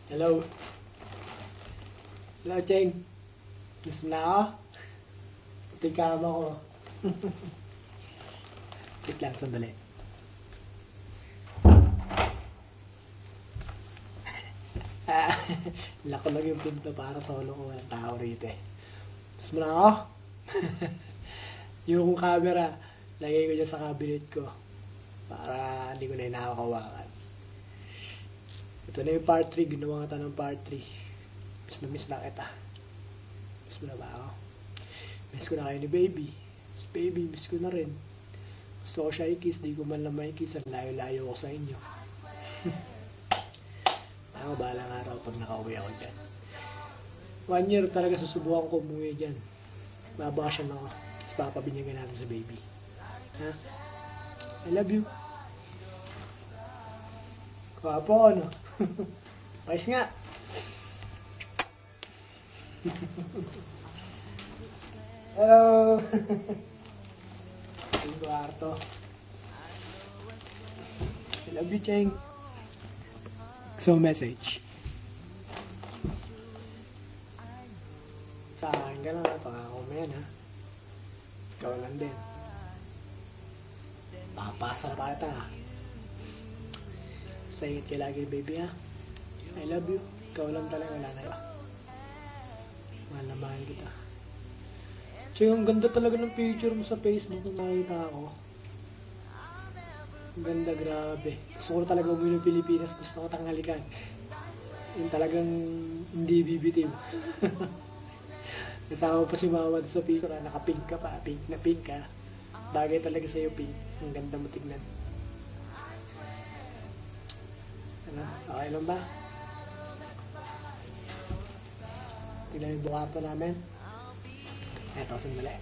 Hello. Hello, Cheng. Miss mo na ako? Tingkama ko. Wait lang, sandali. Lako lang yung pinto para solo ko. Walang tao rito eh. Miss mo na ako? Yung camera, lagay ko dyan sa cabinet ko. Para hindi ko na inakawakan. Ito na yung part 3. Ginawa kita ng part 3. Miss na kita. Miss mo na ba ako? Miss ko na kayo ni baby. Baby, miss ko na rin. Gusto ko siya i-kiss. Di ko man lang may-kiss. Ang layo-layo ko sa inyo. Ako, balang araw pag nakauwi ako dyan. 1 year talaga susubukan ko umuwi dyan. Babakasyon ako. Tapos papabinyagan natin sa baby. Ha? I love you. Kapo, ano? Pais nga. Hello. Yung kwarto. I love you, Cheng. So, message. Sa akin ka lang, pangako mo yan, ha? Ikaw lang din. Papasa pa kita, ha? Basta ingat ka lagi, baby, ha? I love you. Ikaw lang talaga, wala na iba. Mahal na mahal kita. Tsaka ang ganda talaga ng picture mo sa Facebook kung nakita ako. Ang ganda, grabe. Gusto ko talaga umuwi ng Pilipinas. Gusto ko tanghalikan. Yung talagang hindi bibitiw. Kasama pa si mama sa picture. Naka-pink ka pa. Pink na pink ka. Bagay talaga sa'yo, pink. Ang ganda mo tignan. Ano? Okay lang ba? Tignan yung bukato namin. Eto, sandali.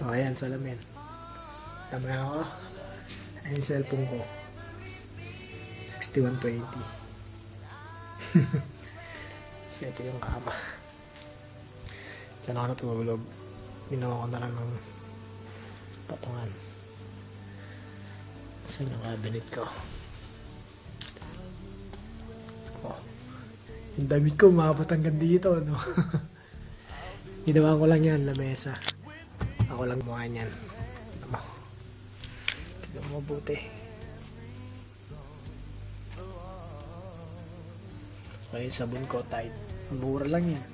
O, ayan, salamin. Tama na ako. Ayan yung cellphone ko. 6120. Kasi ito yung kama. Diyan ako natulog. Ginawa ko na lang ng patungan. Kasi yung cabinet ko. Yung damit ko, umabot hanggang dito, no? Ginawa ko lang yan, lamesa. Ako lang mukha niyan. Tignan mo mabuti. Okay, sabon ko, tight. Mura lang yan.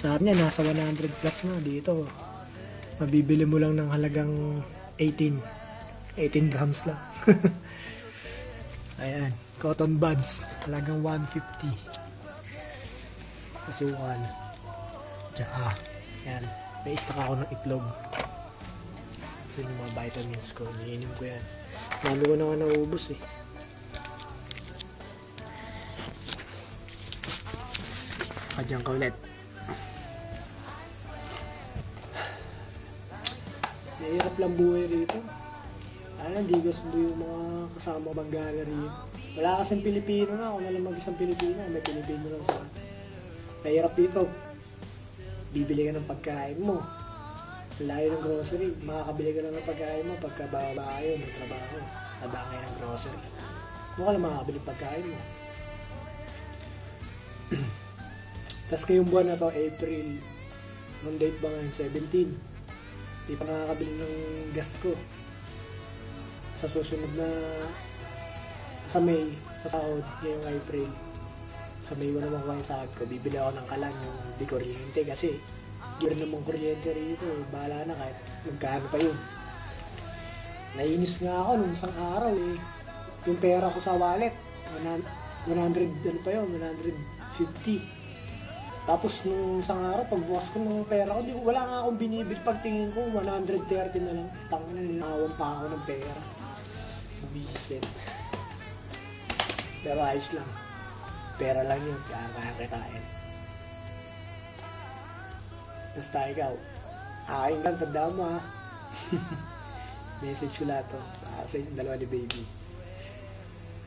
Sa akin yan, nasa 100 plus na dito. Mabibili mo lang ng halagang 18 grams lang. Ayan. Cotton buds, talagang 150. Asukal. Tsaka, yan. May stock ako ng itlog. So yung mga vitamins ko, niinom ko yan. Dami ko na nga naubos eh. Kadyan ka ulit. Nahirap lang buhay rito. Ano, di gusto yung mga kasama Bangala rito. Wala kasing Pilipino na, ako na lang mag-isang Pilipino, may Pilipino lang sa mahirap dito. Bibili ka ng pagkain mo, layo ng grocery, makakabili ka lang ng pagkain mo pagka bababa kayo, may trabaho, tabang kayo ng grocery. Mukha lang makakabili pagkain mo. Tapos ngayong buwan na to, April, nung date ba ngayon, 17, di pa nakakabili ng gas ko. Sa susunod na sa May, sa sahod, ngayong April, sa May 1 naman kuha yung sahod ko, bibili ako ng kalan yung di kuryente kasi yun namang kuryente rito, bahala na kahit magkano pa yun. Nainis nga ako nung isang araw eh, yung pera ko sa wallet, 100, ano pa yun, 150. Tapos nung isang araw, pagbukas ko ng pera ko, wala nga akong binibili, pagtingin ko, 130 na lang, tangin na, ninawang pa ako ng pera. Bumisit. Pero ayos lang. Pera lang yun. Kakakitain. Basta ikaw. Aking lang. Tandaan mo ha. Message ko lahat to. Para sa yung dalawa ni baby.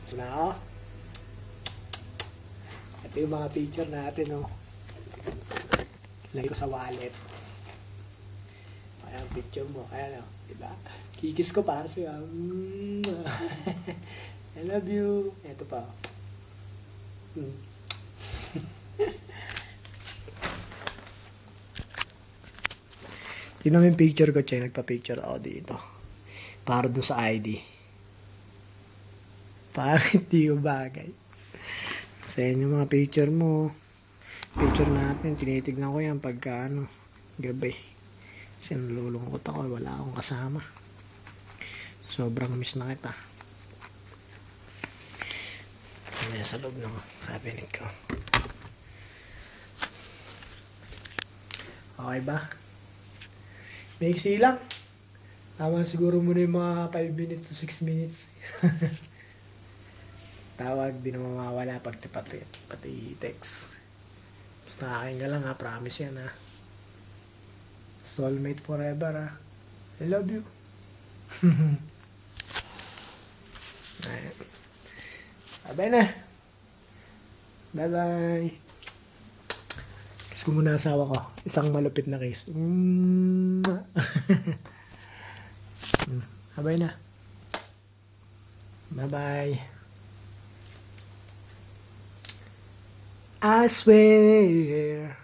So na ako. Ito yung mga picture natin. Oh. Lagay ko sa wallet. Ayan. picture mo. Ayan o, diba? Kikis ko para sa'yo. I love you. Ito pa. Tingnan mo yung picture ko, Che. Nagpa-picture ako dito. Para doon sa ID. Parang hindi ko bagay. Sa inyo mga picture mo. Picture natin. Tinitignan ko yan pagka gabi. Kasi nalulungkot ako. Wala akong kasama. Sobrang miss na kita. Ano sa loob ng cabinet ko. Okay ba? Maiksi lang. Tama siguro muna yung mga 5 minutes to 6 minutes. Tawag, di na mawawala pati text. Basta nakakin ka lang ha, promise yan ha. Soulmate forever ha. I love you. Bye na. Bye bye. Kiss ko muna asawa ko. Isang malupit na kiss. Bye na. Bye bye. I swear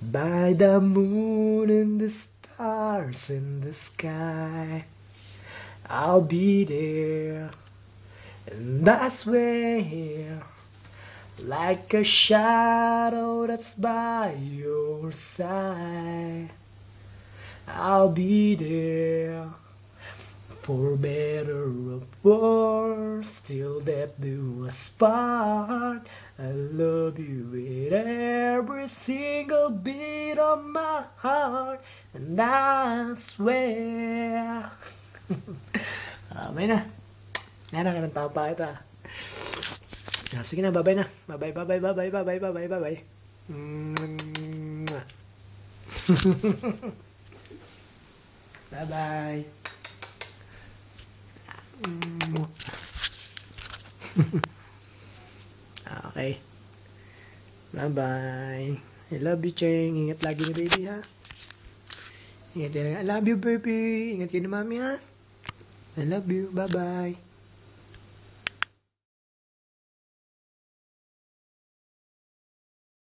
by the moon and the stars in the sky, I'll be there. And I swear, like a shadow that's by your side, I'll be there. For better or worse, till death do us part. I love you with every single beat of my heart, and I swear. May na. Nana ka ng tao pa ito. Sige na, bye-bye na. Bye-bye, bye-bye, bye-bye, bye-bye, bye-bye, bye-bye. Bye-bye. Okay. Bye-bye. I love you, Cheng. Ingat lagi ni baby, ha? Ingat din. I love you, baby. Ingat kayo ni mami, ha? I love you. Bye-bye.